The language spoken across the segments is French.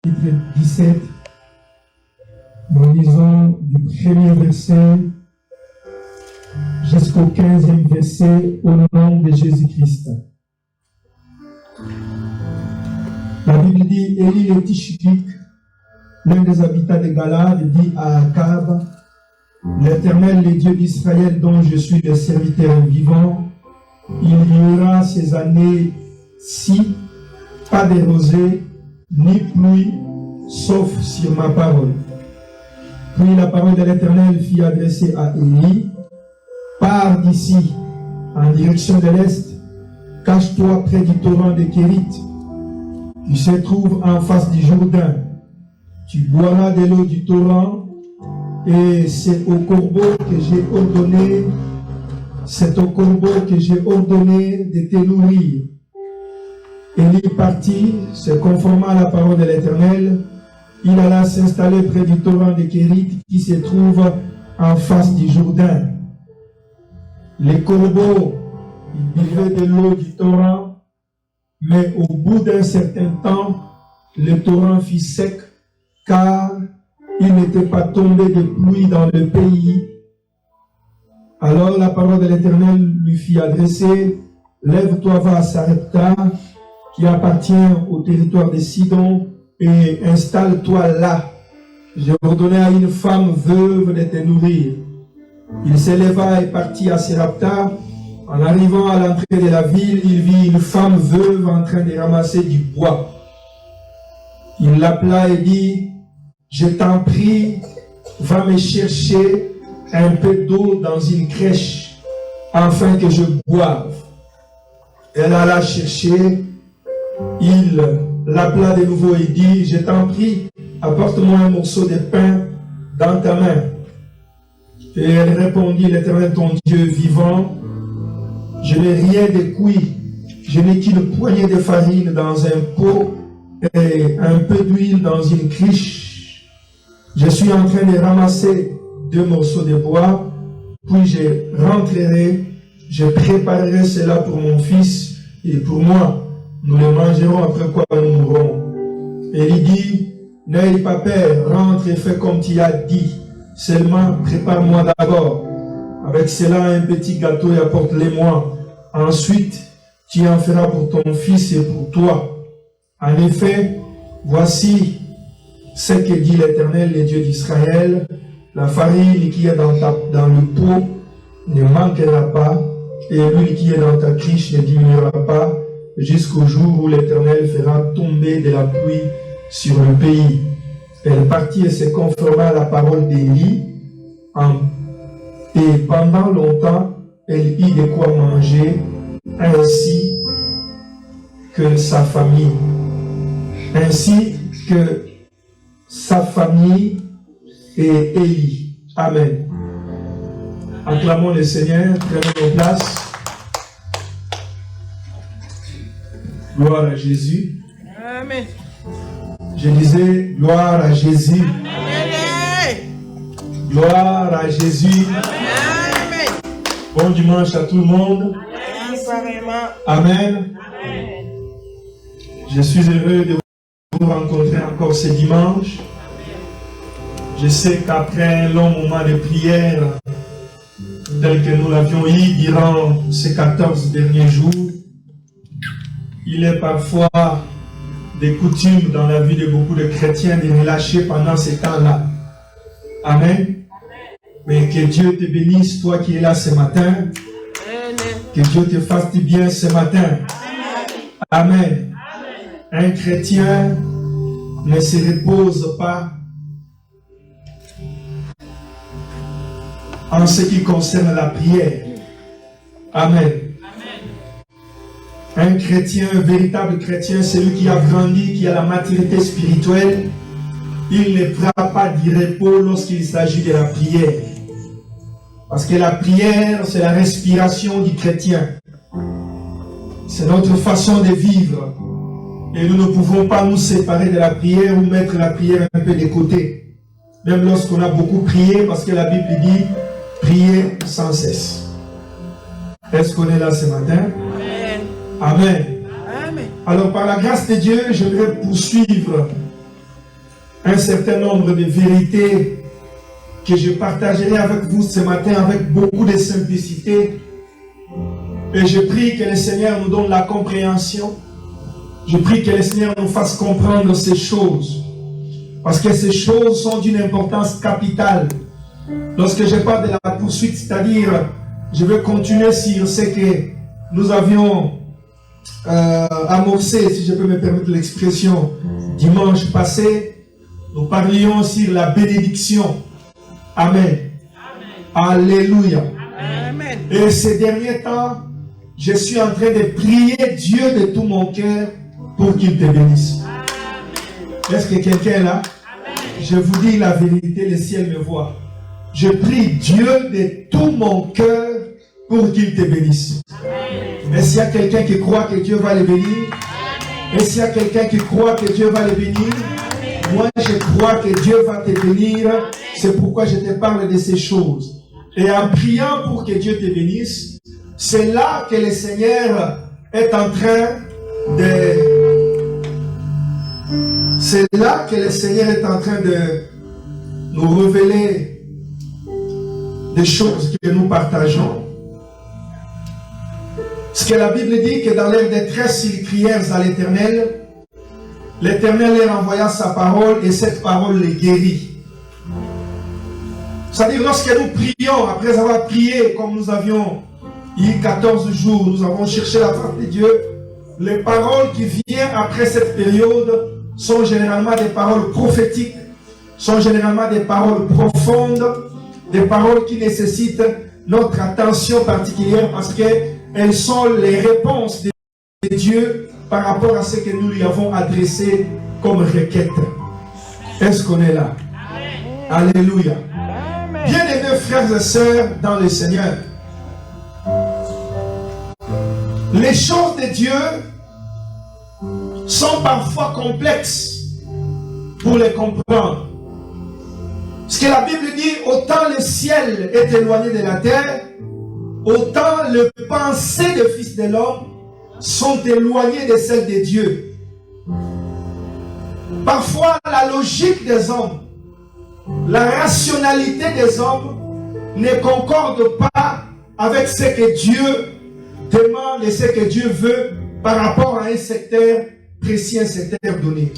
chapitre 17, nous lisons du premier verset jusqu'au 15e verset au nom de Jésus-Christ. La Bible dit, Élie le Tishbite, l'un des habitants de Galade, dit à Akab, l'Éternel, le Dieu d'Israël, dont je suis le serviteur vivant, il y aura ces années-ci pas de rosée, ni pluie, sauf sur ma parole. Puis la parole de l'Éternel fut adressée à Élie, pars d'ici, en direction de l'Est, cache-toi près du torrent de Kérit, qui se trouve en face du Jourdain. Tu boiras de l'eau du torrent, et c'est au corbeau que j'ai ordonné, de te nourrir. Élie partit, se conformant à la parole de l'Éternel. Il alla s'installer près du torrent de Kérit qui se trouve en face du Jourdain. Les corbeaux buvaient de l'eau du torrent, mais au bout d'un certain temps, le torrent fut sec, car il n'était pas tombé de pluie dans le pays. Alors la parole de l'Éternel lui fit adresser, lève-toi, va à Sarepta, qui appartient au territoire de Sidon, et installe-toi là. J'ai ordonné à une femme veuve de te nourrir. Il s'éleva et partit à Sarepta. En arrivant à l'entrée de la ville, il vit une femme veuve en train de ramasser du bois. Il l'appela et dit, je t'en prie, va me chercher un peu d'eau dans une crèche, afin que je boive. Elle alla chercher. Il l'appela de nouveau et dit, je t'en prie, apporte-moi un morceau de pain dans ta main. Et elle répondit, l'Éternel ton Dieu vivant, je n'ai rien de cuit, je n'ai qu'une poignée de farine dans un pot et un peu d'huile dans une criche. Je suis en train de ramasser 2 morceaux de bois, puis je rentrerai, je préparerai cela pour mon fils et pour moi. Nous les mangerons après quoi nous mourrons. Et il dit, n'aie pas peur, rentre et fais comme tu as dit. Seulement, prépare-moi d'abord. Avec cela, un petit gâteau et apporte-le-moi. Ensuite, tu en feras pour ton fils et pour toi. En effet, voici ce que dit l'Éternel, le Dieu d'Israël. La farine qui est dans le pot ne manquera pas, et l'huile qui est dans ta criche ne diminuera pas, jusqu'au jour où l'Éternel fera tomber de la pluie sur le pays. Elle partit et se conforma à la parole d'Élie, et pendant longtemps, elle eut de quoi manger, ainsi que sa famille. Et Élie. Amen. Acclamons le Seigneur, prenons nos places. Gloire à Jésus. Amen. Je disais, gloire à Jésus. Gloire à Jésus. Amen. Bon dimanche à tout le monde. Amen. Je suis heureux de vous rencontrer encore ce dimanche. Je sais qu'après un long moment de prière, tel que nous l'avions eu durant ces 14 derniers jours, il est parfois des coutumes dans la vie de beaucoup de chrétiens de relâcher pendant ces temps-là. Amen. Mais que Dieu te bénisse, toi qui es là ce matin. Que Dieu te fasse du bien ce matin. Amen. Un chrétien ne se repose pas en ce qui concerne la prière. Amen. Un chrétien, un véritable chrétien, celui qui a grandi, qui a la maturité spirituelle, il ne prend pas du repos lorsqu'il s'agit de la prière. Parce que la prière, c'est la respiration du chrétien. C'est notre façon de vivre. Et nous ne pouvons pas nous séparer de la prière ou mettre la prière un peu de côté. Même lorsqu'on a beaucoup prié, parce que la Bible dit, priez sans cesse. Est-ce qu'on est là ce matin? Amen. Amen. Alors, par la grâce de Dieu, j'aimerais poursuivre un certain nombre de vérités que je partagerai avec vous ce matin avec beaucoup de simplicité. Et je prie que le Seigneur nous donne la compréhension. Je prie que le Seigneur nous fasse comprendre ces choses. Parce que ces choses sont d'une importance capitale. Lorsque je parle de la poursuite, c'est-à-dire, je vais continuer sur ce que nous avions amorcé, si je peux me permettre l'expression, dimanche passé. Nous parlions sur la bénédiction. Amen. Amen. Alléluia. Amen. Et ces derniers temps, je suis en train de prier Dieu de tout mon cœur pour qu'il te bénisse. Est-ce que quelqu'un est là? Je vous dis la vérité, le ciel me voit. Je prie Dieu de tout mon cœur pour qu'il te bénisse. Et s'il y a quelqu'un qui croit que Dieu va le bénir, et s'il y a quelqu'un qui croit que Dieu va le bénir, moi je crois que Dieu va te bénir. C'est pourquoi je te parle de ces choses. Et en priant pour que Dieu te bénisse, c'est là que le Seigneur est en train de... C'est là que le Seigneur est en train de nous révéler des choses que nous partageons. Ce que la Bible dit que dans leur détresse, ils crièrent à l'Éternel. L'Éternel leur envoya sa parole et cette parole les guérit. C'est-à-dire lorsque nous prions, après avoir prié comme nous avions eu 14 jours, nous avons cherché la face de Dieu, les paroles qui viennent après cette période sont généralement des paroles prophétiques, sont généralement des paroles profondes, des paroles qui nécessitent notre attention particulière parce qu'elles sont les réponses de Dieu par rapport à ce que nous lui avons adressé comme requête. Est-ce qu'on est là? Amen. Alléluia. Bien-aimés frères et sœurs dans le Seigneur, les choses de Dieu sont parfois complexes pour les comprendre. Ce que la Bible dit, autant le ciel est éloigné de la terre, autant les pensées des fils de l'homme sont éloignées de celles de Dieu. Parfois, la logique des hommes, la rationalité des hommes ne concorde pas avec ce que Dieu demande et ce que Dieu veut par rapport à un secteur précis, un secteur donné.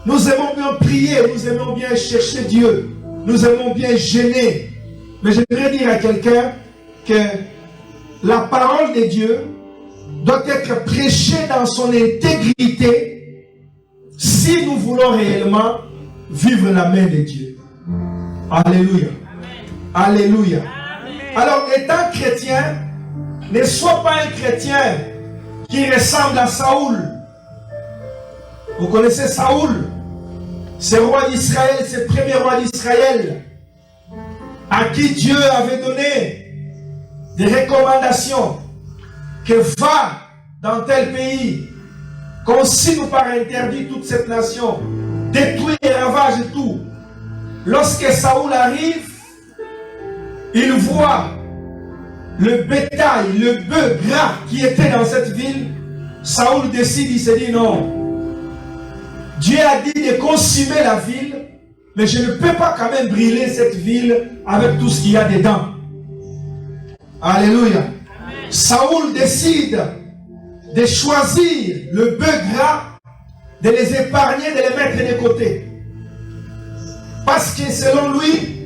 Nous aimons bien prier, nous aimons bien chercher Dieu, nous aimons bien gêner. Mais j'aimerais dire à quelqu'un que la parole de Dieu doit être prêchée dans son intégrité si nous voulons réellement vivre la main de Dieu. Alléluia. Amen. Alléluia. Amen. Alors, étant chrétien, ne sois pas un chrétien qui ressemble à Saoul. Vous connaissez Saoul? C'est roi d'Israël, c'est le premier roi d'Israël à qui Dieu avait donné des recommandations que va dans tel pays, consigne par interdit toute cette nation, détruit et ravage tout. Lorsque Saoul arrive, il voit le bétail, le bœuf gras qui était dans cette ville. Saoul décide, il se dit non. Dieu a dit de consumer la ville, mais je ne peux pas quand même brûler cette ville avec tout ce qu'il y a dedans. Alléluia. Amen. Saoul décide de choisir le bœuf gras, de les épargner, de les mettre de côté. Parce que selon lui,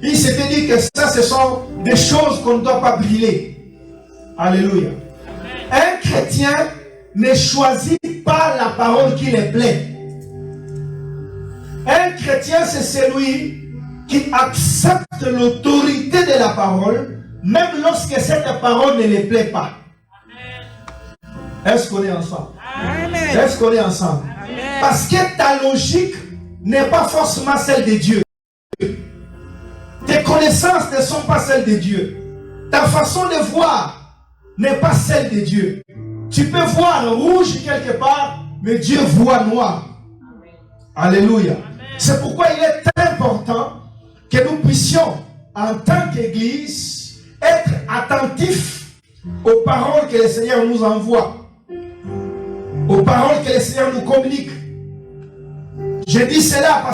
il s'était dit que ça, ce sont des choses qu'on ne doit pas brûler. Alléluia. Amen. Un chrétien ne choisit pas la parole qui lui plaît. Un chrétien, c'est celui qui accepte l'autorité de la parole, même lorsque cette parole ne lui plaît pas. Est-ce qu'on est ensemble? Amen. Est-ce qu'on est ensemble? Amen. Parce que ta logique n'est pas forcément celle de Dieu. Tes connaissances ne sont pas celles de Dieu. Ta façon de voir n'est pas celle de Dieu. Tu peux voir rouge quelque part, mais Dieu voit noir. Amen. Alléluia. C'est pourquoi il est important que nous puissions, en tant qu'Église, être attentifs aux paroles que le Seigneur nous envoie, aux paroles que le Seigneur nous communique. Je dis cela parce